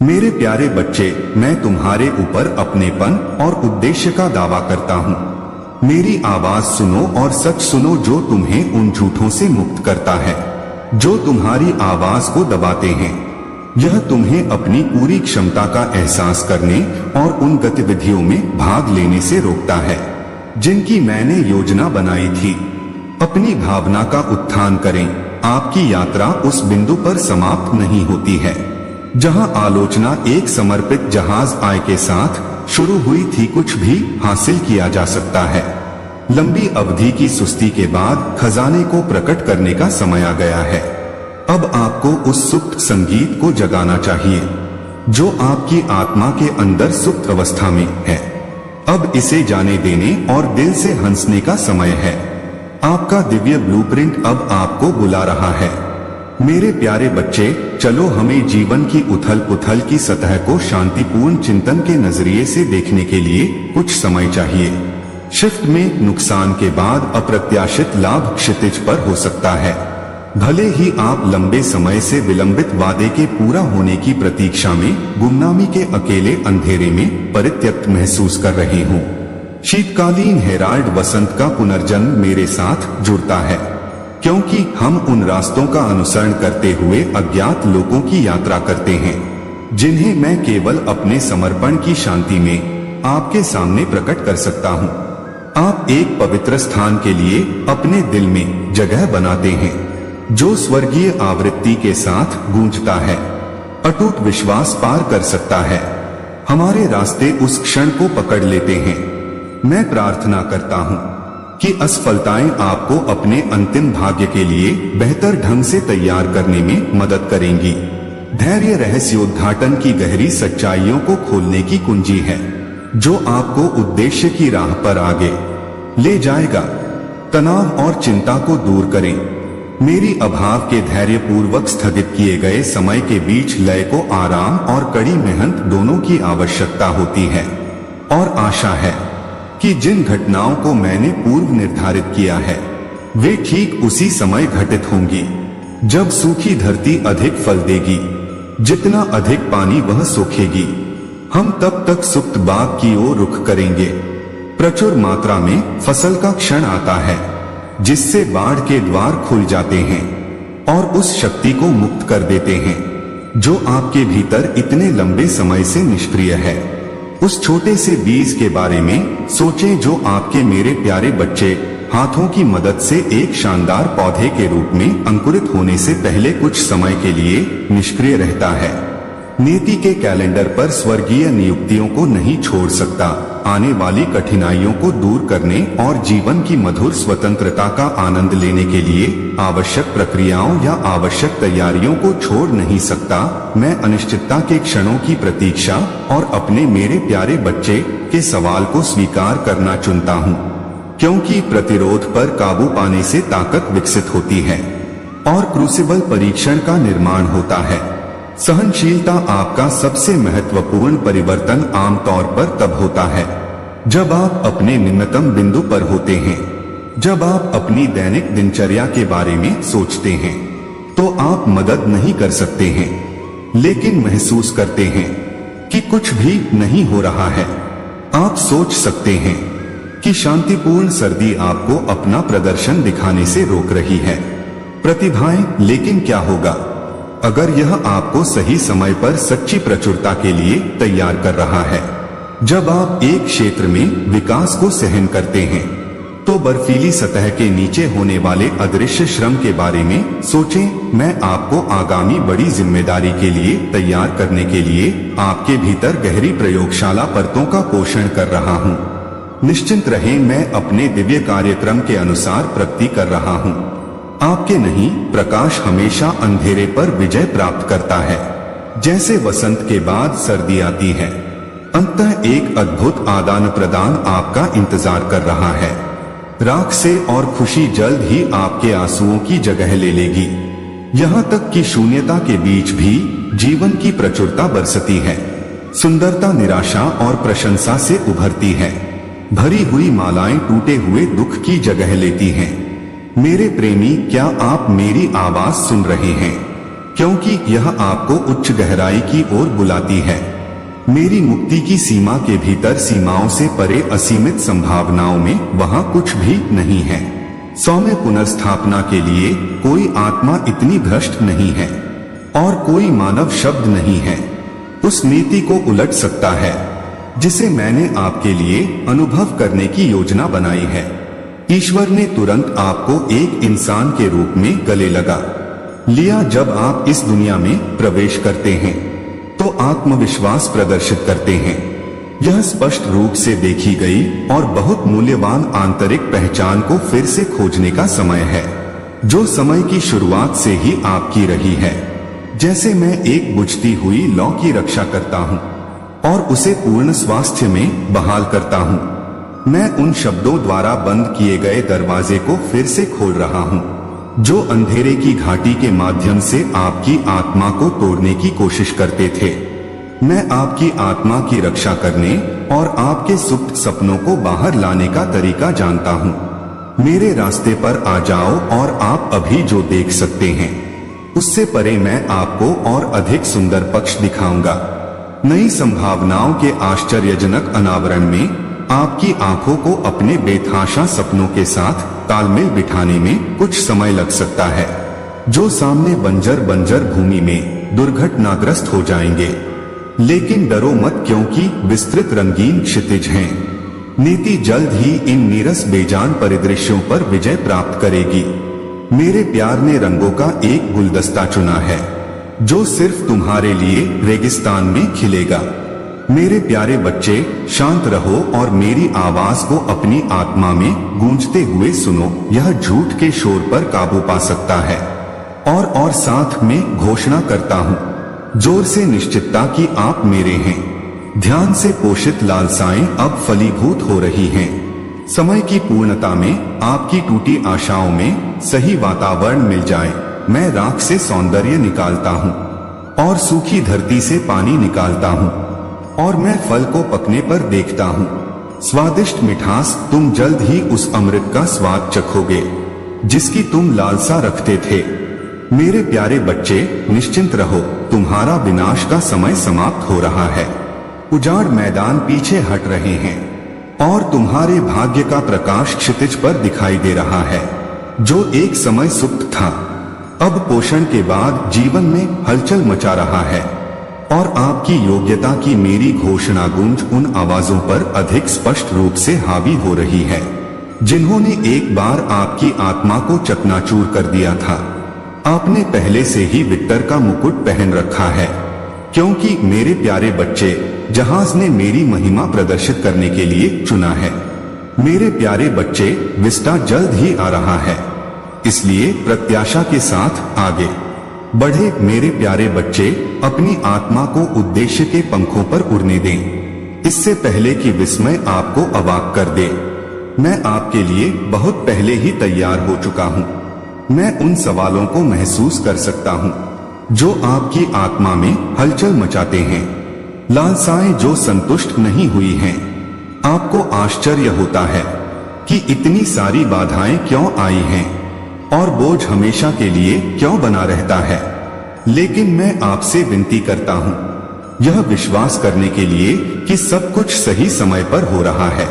मेरे प्यारे बच्चे, मैं तुम्हारे ऊपर अपनेपन और उद्देश्य का दावा करता हूँ। मेरी आवाज सुनो और सच सुनो जो तुम्हें उन झूठों से मुक्त करता है जो तुम्हारी आवाज को दबाते हैं। यह तुम्हें अपनी पूरी क्षमता का एहसास करने और उन गतिविधियों में भाग लेने से रोकता है जिनकी मैंने योजना बनाई थी। अपनी भावना का उत्थान करें। आपकी यात्रा उस बिंदु पर समाप्त नहीं होती है जहां आलोचना एक समर्पित जहाज आय के साथ शुरू हुई थी। कुछ भी हासिल किया जा सकता है। लंबी अवधि की सुस्ती के बाद खजाने को प्रकट करने का समय आ गया है। अब आपको उस सुप्त संगीत को जगाना चाहिए जो आपकी आत्मा के अंदर सुप्त अवस्था में है। अब इसे जाने देने और दिल से हंसने का समय है। आपका दिव्य ब्लूप्रिंट अब आपको बुला रहा है। मेरे प्यारे बच्चे, चलो हमें जीवन की उथल पुथल की सतह को शांतिपूर्ण चिंतन के नजरिए से देखने के लिए कुछ समय चाहिए। शिफ्ट में नुकसान के बाद अप्रत्याशित लाभ क्षितिज पर हो सकता है। भले ही आप लंबे समय से विलंबित वादे के पूरा होने की प्रतीक्षा में गुमनामी के अकेले अंधेरे में परित्यक्त महसूस कर रहे हों। शीतकालीन हेराल्ड वसंत का पुनर्जन्म मेरे साथ जुड़ता है, क्योंकि हम उन रास्तों का अनुसरण करते हुए अज्ञात लोगों की यात्रा करते हैं जिन्हें मैं केवल अपने समर्पण की शांति में आपके सामने प्रकट कर सकता हूँ। आप एक पवित्र स्थान के लिए अपने दिल में जगह बनाते हैं जो स्वर्गीय आवृत्ति के साथ गूंजता है। अटूट विश्वास पार कर सकता है। हमारे रास्ते उस क्षण को पकड़ लेते हैं। मैं प्रार्थना करता हूँ कि असफलताएं आपको अपने अंतिम भाग्य के लिए बेहतर ढंग से तैयार करने में मदद करेंगी। धैर्य रहस्योद्घाटन की गहरी सच्चाइयों को खोलने की कुंजी है जो आपको उद्देश्य की राह पर आगे ले जाएगा। तनाव और चिंता को दूर करें। मेरी अभाव के धैर्यपूर्वक स्थगित किए गए समय के बीच लय को आराम और कड़ी मेहनत दोनों की आवश्यकता होती है। और आशा है कि जिन घटनाओं को मैंने पूर्व निर्धारित किया है वे ठीक उसी समय घटित होंगी जब सूखी धरती अधिक फल देगी, जितना अधिक पानी वह सोखेगी। हम तब तक सुप्त बाग की ओर रुख करेंगे। प्रचुर मात्रा में फसल का क्षण आता है जिससे बाढ़ के द्वार खुल जाते हैं और उस शक्ति को मुक्त कर देते हैं जो आपके भीतर इतने लंबे समय से निष्क्रिय है। उस छोटे से बीज के बारे में सोचें जो आपके मेरे प्यारे बच्चे हाथों की मदद से एक शानदार पौधे के रूप में अंकुरित होने से पहले कुछ समय के लिए निष्क्रिय रहता है। नीति के कैलेंडर पर स्वर्गीय नियुक्तियों को नहीं छोड़ सकता। आने वाली कठिनाइयों को दूर करने और जीवन की मधुर स्वतंत्रता का आनंद लेने के लिए आवश्यक प्रक्रियाओं या आवश्यक तैयारियों को छोड़ नहीं सकता। मैं अनिश्चितता के क्षणों की प्रतीक्षा और अपने मेरे प्यारे बच्चे के सवाल को स्वीकार करना चुनता हूँ, क्योंकि प्रतिरोध पर काबू पाने से ताकत विकसित होती है और क्रूसिबल परीक्षण का निर्माण होता है। सहनशीलता आपका सबसे महत्वपूर्ण परिवर्तन आमतौर पर तब होता है जब आप अपने निम्नतम बिंदु पर होते हैं। जब आप अपनी दैनिक दिनचर्या के बारे में सोचते हैं तो आप मदद नहीं कर सकते हैं, लेकिन महसूस करते हैं कि कुछ भी नहीं हो रहा है। आप सोच सकते हैं कि शांतिपूर्ण सर्दी आपको अपना प्रदर्शन दिखाने से रोक रही है। प्रतिभाएं, लेकिन क्या होगा अगर यह आपको सही समय पर सच्ची प्रचुरता के लिए तैयार कर रहा है? जब आप एक क्षेत्र में विकास को सहन करते हैं तो बर्फीली सतह के नीचे होने वाले अदृश्य श्रम के बारे में सोचें। मैं आपको आगामी बड़ी जिम्मेदारी के लिए तैयार करने के लिए आपके भीतर गहरी प्रयोगशाला परतों का पोषण कर रहा हूँ। निश्चिंत रहें, मैं अपने दिव्य कार्यक्रम के अनुसार प्रगति कर रहा हूँ। आपके नहीं, प्रकाश हमेशा अंधेरे पर विजय प्राप्त करता है। जैसे वसंत के बाद सर्दी आती है, अंततः एक अद्भुत आदान प्रदान आपका इंतजार कर रहा है। राख से और खुशी जल्द ही आपके आंसुओं की जगह ले लेगी। यहाँ तक कि शून्यता के बीच भी जीवन की प्रचुरता बरसती है। सुंदरता निराशा और प्रशंसा से उभरती है। भरी हुई मालाएं टूटे हुए दुख की जगह लेती हैं। मेरे प्रेमी, क्या आप मेरी आवाज सुन रहे हैं? क्योंकि यह आपको उच्च गहराई की ओर बुलाती है। मेरी मुक्ति की सीमा के भीतर, सीमाओं से परे असीमित संभावनाओं में वहां कुछ भी नहीं है। सौम्य पुनर्स्थापना के लिए कोई आत्मा इतनी भ्रष्ट नहीं है और कोई मानव शब्द नहीं है उस नीति को उलट सकता है जिसे मैंने आपके लिए अनुभव करने की योजना बनाई है। ईश्वर ने तुरंत आपको एक इंसान के रूप में गले लगा लिया। जब आप इस दुनिया में प्रवेश करते हैं तो आत्मविश्वास प्रदर्शित करते हैं। यह स्पष्ट रूप से देखी गई और बहुत मूल्यवान आंतरिक पहचान को फिर से खोजने का समय है, जो समय की शुरुआत से ही आपकी रही है। जैसे मैं एक बुझती हुई लौ की रक्षा करता हूँ और उसे पूर्ण स्वास्थ्य में बहाल करता हूँ, मैं उन शब्दों द्वारा बंद किए गए दरवाजे को फिर से खोल रहा हूँ जो अंधेरे की घाटी के माध्यम से आपकी आत्मा को तोड़ने की कोशिश करते थे। मैं आपकी आत्मा की रक्षा करने और आपके सुप्त सपनों को बाहर लाने का तरीका जानता हूँ। मेरे रास्ते पर आ जाओ और आप अभी जो देख सकते हैं उससे परे मैं आपको और अधिक सुंदर पक्ष दिखाऊंगा। नई संभावनाओं के आश्चर्यजनक अनावरण में आपकी आंखों को अपने बेतहाशा सपनों के साथ तालमेल बिठाने में कुछ समय लग सकता है, जो सामने बंजर भूमि में दुर्घटनाग्रस्त हो जाएंगे। लेकिन डरो मत, क्योंकि विस्तृत रंगीन क्षितिज हैं। नीति जल्द ही इन नीरस बेजान परिदृश्यों पर विजय प्राप्त करेगी। मेरे प्यार ने रंगों का एक गुलदस्ता चुना है जो सिर्फ तुम्हारे लिए रेगिस्तान में खिलेगा। मेरे प्यारे बच्चे, शांत रहो और मेरी आवाज को अपनी आत्मा में गूंजते हुए सुनो। यह झूठ के शोर पर काबू पा सकता है। और साथ में घोषणा करता हूँ जोर से निश्चितता कि आप मेरे हैं। ध्यान से पोषित लालसाएं अब फलीभूत हो रही हैं। समय की पूर्णता में आपकी टूटी आशाओं में सही वातावरण मिल जाए। मैं राख से सौंदर्य निकालता हूँ और सूखी धरती से पानी निकालता हूँ और मैं फल को पकने पर देखता हूँ। स्वादिष्ट मिठास, तुम जल्द ही उस अमृत का स्वाद चखोगे जिसकी तुम लालसा रखते थे। मेरे प्यारे बच्चे, निश्चिंत रहो, तुम्हारा विनाश का समय समाप्त हो रहा है। उजाड़ मैदान पीछे हट रहे हैं और तुम्हारे भाग्य का प्रकाश क्षितिज पर दिखाई दे रहा है, जो एक समय सुप्त था। अब पोषण के बाद जीवन में हलचल मचा रहा है और आपकी योग्यता की मेरी घोषणा गूंज उन आवाजों पर अधिक स्पष्ट रूप से हावी हो रही है जिन्होंने एक बार आपकी आत्मा को चकनाचूर कर दिया था। आपने पहले से ही विक्टर का मुकुट पहन रखा है, क्योंकि मेरे प्यारे बच्चे, जहाज ने मेरी महिमा प्रदर्शित करने के लिए चुना है। मेरे प्यारे बच्चे, विस्टा जल्द ही आ रहा है, इसलिए प्रत्याशा के साथ आगे बढ़े। मेरे प्यारे बच्चे, अपनी आत्मा को उद्देश्य के पंखों पर उड़ने दें, इससे पहले कि विस्मय आपको अवाक कर दे। मैं आपके लिए बहुत पहले ही तैयार हो चुका हूँ। मैं उन सवालों को महसूस कर सकता हूँ जो आपकी आत्मा में हलचल मचाते हैं, लालसाएं जो संतुष्ट नहीं हुई हैं। आपको आश्चर्य होता है कि इतनी सारी बाधाएं क्यों आई हैं और बोझ हमेशा के लिए क्यों बना रहता है। लेकिन मैं आपसे विनती करता हूँ यह विश्वास करने के लिए कि सब कुछ सही समय पर हो रहा है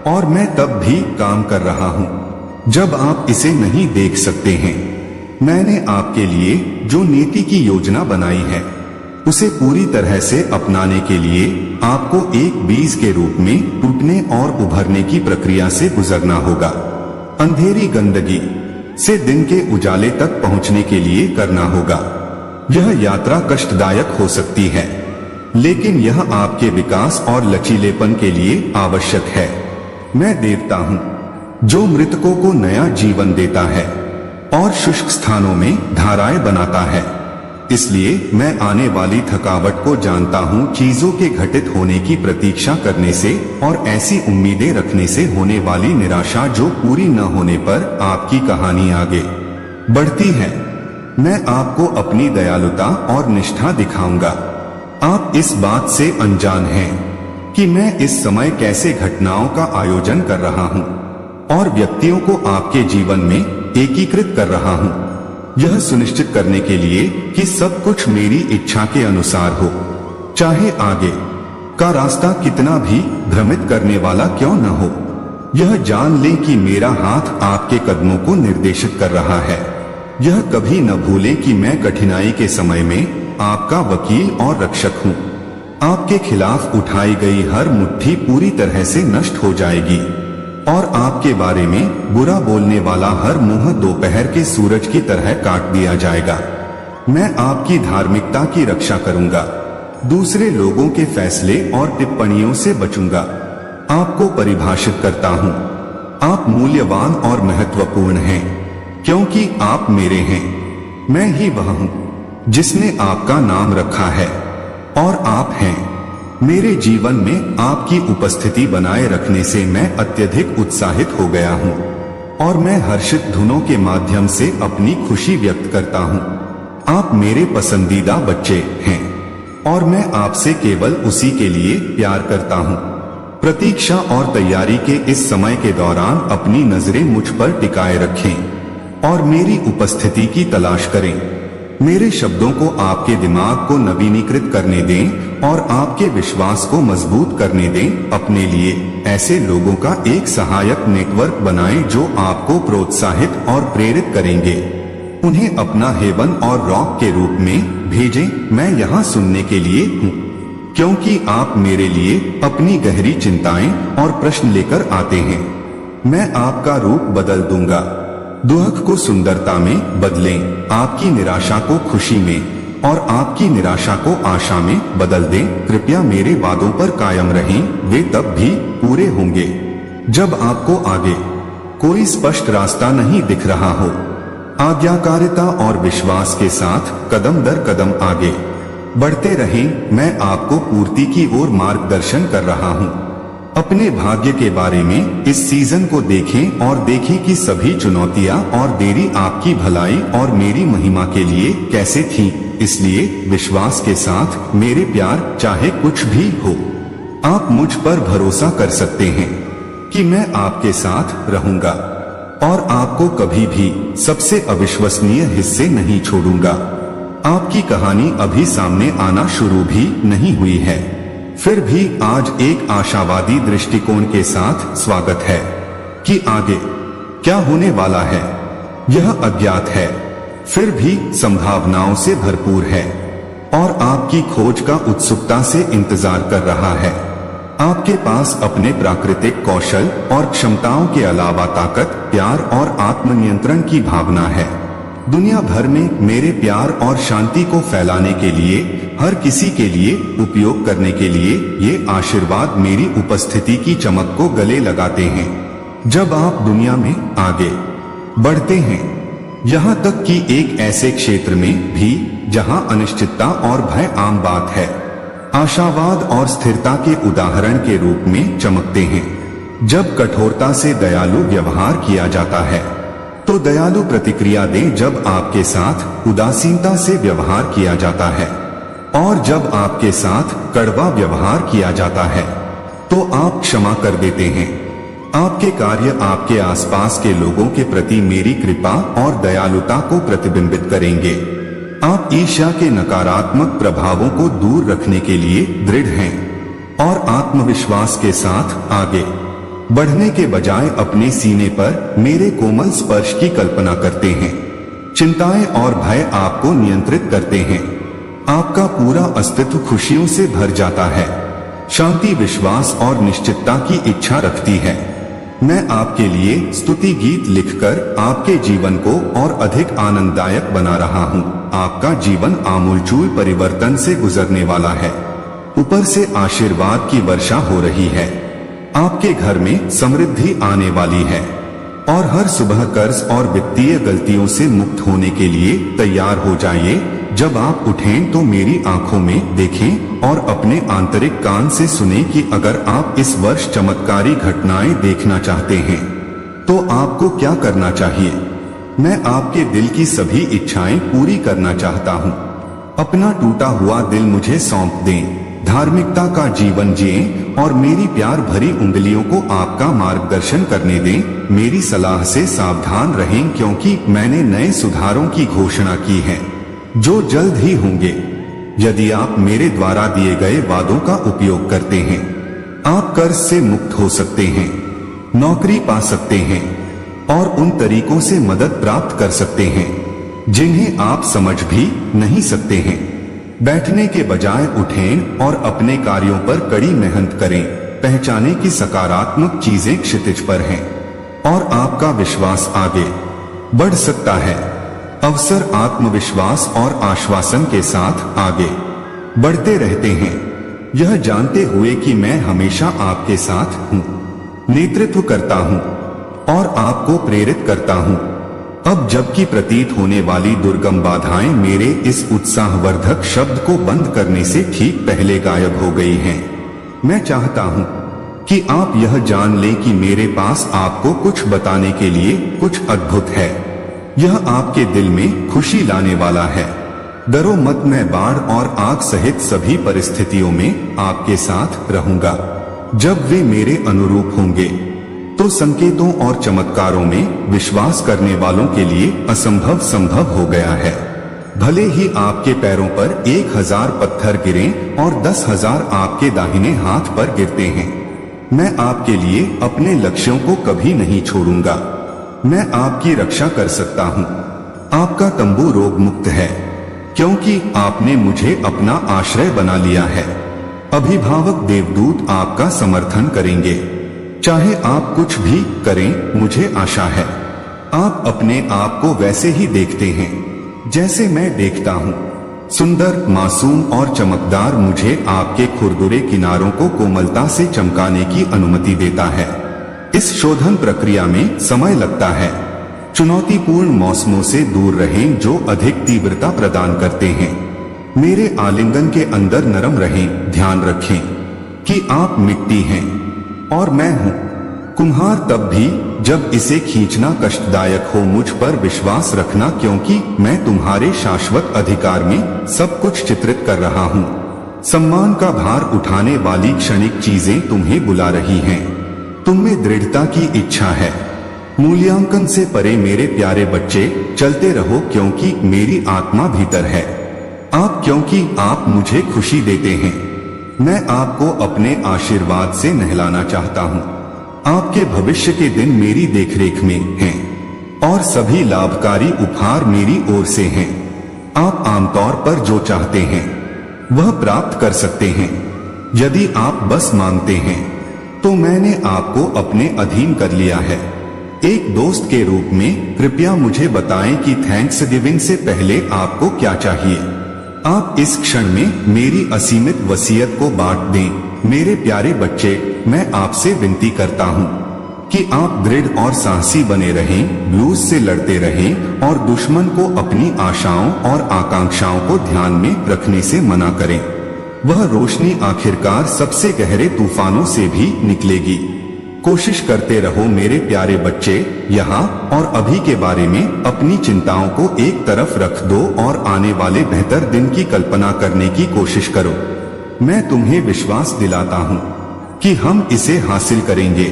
और मैं तब भी काम कर रहा हूँ जब आप इसे नहीं देख सकते हैं। मैंने आपके लिए जो नीति की योजना बनाई है उसे पूरी तरह से अपनाने के लिए आपको एक बीज के रूप में टूटने और उभरने की प्रक्रिया से गुजरना होगा। अंधेरी गंदगी से दिन के उजाले तक पहुंचने के लिए करना होगा। यह यात्रा कष्टदायक हो सकती है, लेकिन यह आपके विकास और लचीलेपन के लिए आवश्यक है। मैं देवता हूँ जो मृतकों को नया जीवन देता है और शुष्क स्थानों में धाराएं बनाता है। इसलिए मैं आने वाली थकावट को जानता हूँ। चीजों के घटित होने की प्रतीक्षा करने से और ऐसी उम्मीदें रखने से होने वाली निराशा जो पूरी न होने पर आपकी कहानी आगे बढ़ती है। मैं आपको अपनी दयालुता और निष्ठा दिखाऊंगा। आप इस बात से अनजान हैं कि मैं इस समय कैसे घटनाओं का आयोजन कर रहा हूँ और व्यक्तियों को आपके जीवन में एकीकृत कर रहा हूँ। यह सुनिश्चित करने के लिए कि सब कुछ मेरी इच्छा के अनुसार हो, चाहे आगे का रास्ता कितना भी भ्रमित करने वाला क्यों न हो। यह जान लें कि मेरा हाथ आपके कदमों को निर्देशित कर रहा है। यह कभी न भूलें कि मैं कठिनाई के समय में आपका वकील और रक्षक हूँ। आपके खिलाफ उठाई गई हर मुट्ठी पूरी तरह से नष्ट हो जाएगी और आपके बारे में बुरा बोलने वाला हर मुंह दोपहर के सूरज की तरह काट दिया जाएगा। मैं आपकी धार्मिकता की रक्षा करूंगा, दूसरे लोगों के फैसले और टिप्पणियों से बचूंगा। आपको परिभाषित करता हूं। आप मूल्यवान और महत्वपूर्ण हैं, क्योंकि आप मेरे हैं। मैं ही वह हूं जिसने आपका नाम रखा है और आप हैं। मेरे जीवन में आपकी उपस्थिति बनाए रखने से मैं अत्यधिक उत्साहित हो गया हूं और मैं हर्षित धुनों के माध्यम से अपनी खुशी व्यक्त करता हूं। आप मेरे पसंदीदा बच्चे हैं और मैं आपसे केवल उसी के लिए प्यार करता हूं। प्रतीक्षा और तैयारी के इस समय के दौरान अपनी नजरें मुझ पर टिकाए रखें और मेरी उपस्थिति की तलाश करें। मेरे शब्दों को आपके दिमाग को नवीनीकृत करने दें और आपके विश्वास को मजबूत करने दें। अपने लिए ऐसे लोगों का एक सहायक नेटवर्क बनाएं जो आपको प्रोत्साहित और प्रेरित करेंगे। उन्हें अपना हेवन और रॉक के रूप में भेजें। मैं यहाँ सुनने के लिए हूँ, क्योंकि आप मेरे लिए अपनी गहरी चिंताएं और प्रश्न लेकर आते हैं। मैं आपका रूप बदल दूंगा। दुख को सुंदरता में बदलें, आपकी निराशा को खुशी में और आपकी निराशा को आशा में बदल दें। कृपया मेरे वादों पर कायम रहें, वे तब भी पूरे होंगे जब आपको आगे कोई स्पष्ट रास्ता नहीं दिख रहा हो। आज्ञाकारिता और विश्वास के साथ कदम दर कदम आगे बढ़ते रहें। मैं आपको पूर्ति की ओर मार्गदर्शन कर रहा हूं। अपने भाग्य के बारे में इस सीजन को देखें और देखें कि सभी चुनौतियां और देरी आपकी भलाई और मेरी महिमा के लिए कैसे थी। इसलिए विश्वास के साथ मेरे प्यार, चाहे कुछ भी हो, आप मुझ पर भरोसा कर सकते हैं कि मैं आपके साथ रहूंगा और आपको कभी भी सबसे अविश्वसनीय हिस्से नहीं छोड़ूंगा। आपकी कहानी अभी सामने आना शुरू भी नहीं हुई है, फिर भी आज एक आशावादी दृष्टिकोण के साथ स्वागत है कि आगे क्या होने वाला है। यह अज्ञात है, फिर भी संभावनाओं से भरपूर है और आपकी खोज का उत्सुकता से इंतजार कर रहा है। आपके पास अपने प्राकृतिक कौशल और क्षमताओं के अलावा ताकत, प्यार और आत्मनियंत्रण की भावना है। दुनिया भर में मेरे प्यार और शांति को फैलाने के लिए, हर किसी के लिए उपयोग करने के लिए ये आशीर्वाद मेरी उपस्थिति की चमक को गले लगाते हैं। जब आप दुनिया में आगे बढ़ते हैं, यहाँ तक कि एक ऐसे क्षेत्र में भी जहाँ अनिश्चितता और भय आम बात है, आशावाद और स्थिरता के उदाहरण के रूप में चमकते हैं। जब कठोरता से दयालु व्यवहार किया जाता है तो दयालु प्रतिक्रिया दें। जब आपके साथ उदासीनता से व्यवहार किया जाता है और जब आपके साथ कड़वा व्यवहार किया जाता है तो आप क्षमा कर देते हैं। आपके कार्य आपके आसपास के लोगों के प्रति मेरी कृपा और दयालुता को प्रतिबिंबित करेंगे। आप ईर्ष्या के नकारात्मक प्रभावों को दूर रखने के लिए दृढ़ हैं और आत्मविश्वास के साथ आगे बढ़ने के बजाय अपने सीने पर मेरे कोमल स्पर्श की कल्पना करते हैं। चिंताएं और भय आपको नियंत्रित करते हैं। आपका पूरा अस्तित्व खुशियों से भर जाता है। शांति, विश्वास और निश्चितता की इच्छा रखती है। मैं आपके लिए स्तुति गीत लिखकर आपके जीवन को और अधिक आनंददायक बना रहा हूँ। आपका जीवन आमूलचूल परिवर्तन से गुजरने वाला है। ऊपर से आशीर्वाद की वर्षा हो रही है। आपके घर में समृद्धि आने वाली है और हर सुबह कर्ज और वित्तीय गलतियों से मुक्त होने के लिए तैयार हो जाइए। जब आप उठें तो मेरी आंखों में देखें और अपने आंतरिक कान से सुने कि अगर आप इस वर्ष चमत्कारी घटनाएं देखना चाहते हैं तो आपको क्या करना चाहिए। मैं आपके दिल की सभी इच्छाएं पूरी करना चाहता हूं। अपना टूटा हुआ दिल मुझे सौंप दें। धार्मिकता का जीवन जिएं और मेरी प्यार भरी उंगलियों को आपका मार्गदर्शन करने दें। मेरी सलाह से सावधान रहें, क्योंकि मैंने नए सुधारों की घोषणा की है जो जल्द ही होंगे। यदि आप मेरे द्वारा दिए गए वादों का उपयोग करते हैं, आप कर्ज से मुक्त हो सकते हैं, नौकरी पा सकते हैं और उन तरीकों से मदद प्राप्त कर सकते हैं जिन्हें आप समझ भी नहीं सकते हैं। बैठने के बजाय उठें और अपने कार्यों पर कड़ी मेहनत करें। पहचानें कि सकारात्मक चीजें क्षितिज पर हैं और आपका विश्वास आगे बढ़ सकता है। अवसर आत्मविश्वास और आश्वासन के साथ आगे बढ़ते रहते हैं, यह जानते हुए कि मैं हमेशा आपके साथ हूं, नेतृत्व करता हूं और आपको प्रेरित करता हूं। अब जबकि प्रतीत होने वाली दुर्गम बाधाएं मेरे इस उत्साहवर्धक शब्द को बंद करने से ठीक पहले गायब हो गई हैं, मैं चाहता हूं कि आप यह जान लें कि मेरे पास आपको कुछ बताने के लिए कुछ अद्भुत है। यह आपके दिल में खुशी लाने वाला है। डरो मत, मैं बाढ़ और आग सहित सभी परिस्थितियों में आपके साथ रहूंगा। जब वे मेरे अनुरूप होंगे तो संकेतों और चमत्कारों में विश्वास करने वालों के लिए असंभव संभव हो गया है। भले ही आपके पैरों पर 1000 पत्थर गिरें और 10,000 आपके दाहिने हाथ पर गिरते हैं, मैं आपके लिए अपने लक्ष्यों को कभी नहीं छोड़ूंगा। मैं आपकी रक्षा कर सकता हूं। आपका तंबू रोग मुक्त है, क्योंकि आपने मुझे अपना आश्रय बना लिया है। अभिभावक देवदूत आपका समर्थन करेंगे, चाहे आप कुछ भी करें। मुझे आशा है आप अपने आप को वैसे ही देखते हैं जैसे मैं देखता हूं। सुंदर, मासूम और चमकदार मुझे आपके खुरदुरे किनारों को कोमलता से चमकाने की अनुमति देता है। इस शोधन प्रक्रिया में समय लगता है। चुनौतीपूर्ण मौसमों से दूर रहें जो अधिक तीव्रता प्रदान करते हैं। मेरे आलिंगन के अंदर नरम रहें। ध्यान रखें कि आप मिट्टी हैं और मैं हूं कुम्हार, तब भी जब इसे खींचना कष्टदायक हो। मुझ पर विश्वास रखना, क्योंकि मैं तुम्हारे शाश्वत अधिकार में सब कुछ चित्रित कर रहा हूं। सम्मान का भार उठाने वाली क्षणिक चीजें तुम्हें बुला रही हैं। तुम में दृढ़ता की इच्छा है। मूल्यांकन से परे मेरे प्यारे बच्चे, चलते रहो, क्योंकि मेरी आत्मा भीतर है। क्योंकि आप मुझे खुशी देते हैं। मैं आपको अपने आशीर्वाद से नहलाना चाहता हूँ। आपके भविष्य के दिन मेरी देखरेख में हैं और सभी लाभकारी उपहार मेरी ओर से हैं। आप आमतौर पर जो चाहते हैं वह प्राप्त कर सकते हैं, यदि आप बस मांगते हैं। तो मैंने आपको अपने अधीन कर लिया है। एक दोस्त के रूप में कृपया मुझे बताएं कि थैंक्सगिविंग से पहले आपको क्या चाहिए। आप इस क्षण में मेरी असीमित वसीयत को बांट दें। मेरे प्यारे बच्चे, मैं आपसे विनती करता हूं कि आप दृढ़ और साहसी बने रहें, ब्लूज से लड़ते रहें और दुश्मन को अपनी आशाओं और आकांक्षाओं को ध्यान में रखने से मना करें। वह रोशनी आखिरकार सबसे गहरे तूफानों से भी निकलेगी। कोशिश करते रहो मेरे प्यारे बच्चे। यहाँ और अभी के बारे में अपनी चिंताओं को एक तरफ रख दो और आने वाले बेहतर दिन की कल्पना करने की कोशिश करो। मैं तुम्हें विश्वास दिलाता हूँ कि हम इसे हासिल करेंगे।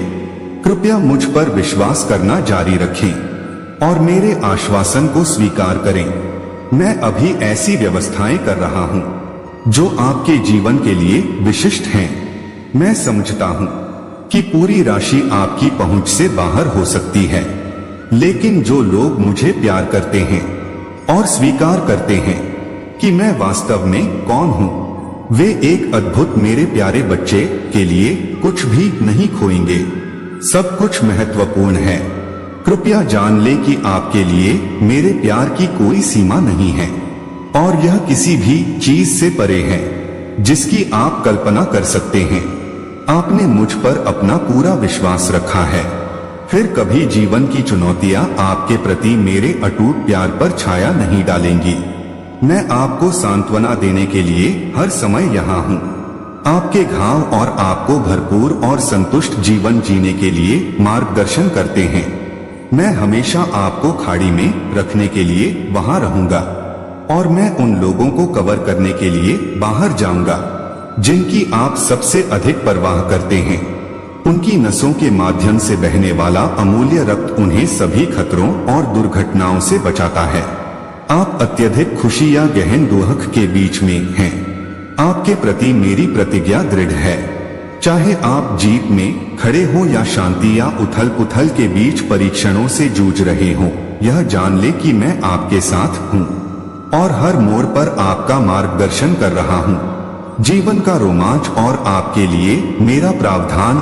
कृपया मुझ पर विश्वास करना जारी रखें और मेरे आश्वासन को स्वीकार करें। मैं अभी ऐसी व्यवस्थाएं कर रहा हूँ जो आपके जीवन के लिए विशिष्ट हैं। मैं समझता हूँ कि पूरी राशि आपकी पहुंच से बाहर हो सकती है, लेकिन जो लोग मुझे प्यार करते हैं और स्वीकार करते हैं कि मैं वास्तव में कौन हूं, वे एक अद्भुत मेरे प्यारे बच्चे के लिए कुछ भी नहीं खोएंगे। सब कुछ महत्वपूर्ण है। कृपया जान ले कि आपके लिए मेरे प्यार की कोई सीमा नहीं है और यह किसी भी चीज से परे है जिसकी आप कल्पना कर सकते हैं। आपने मुझ पर अपना पूरा विश्वास रखा है। फिर कभी जीवन की चुनौतियां आपके प्रति मेरे अटूट प्यार पर छाया नहीं डालेंगी। मैं आपको सांत्वना देने के लिए हर समय यहाँ हूँ। आपके घाव और आपको भरपूर और संतुष्ट जीवन जीने के लिए मार्गदर्शन करते हैं। मैं हमेशा आपको खाड़ी में रखने के लिए वहां रहूंगा और मैं उन लोगों को कवर करने के लिए बाहर जाऊंगा जिनकी आप सबसे अधिक परवाह करते हैं। उनकी नसों के माध्यम से बहने वाला अमूल्य रक्त उन्हें सभी खतरों और दुर्घटनाओं से बचाता है। आप अत्यधिक खुशी या गहन दुख के बीच में हैं। आपके प्रति मेरी प्रतिज्ञा दृढ़ है। चाहे आप जीत में खड़े हो या शांति या उथल पुथल के बीच परीक्षणों से जूझ रहे हो, यह जान ले कि मैं आपके साथ हूँ और हर मोड़ पर आपका मार्गदर्शन कर रहा हूँ। जीवन का रोमांच और आपके लिए मेरा प्रावधान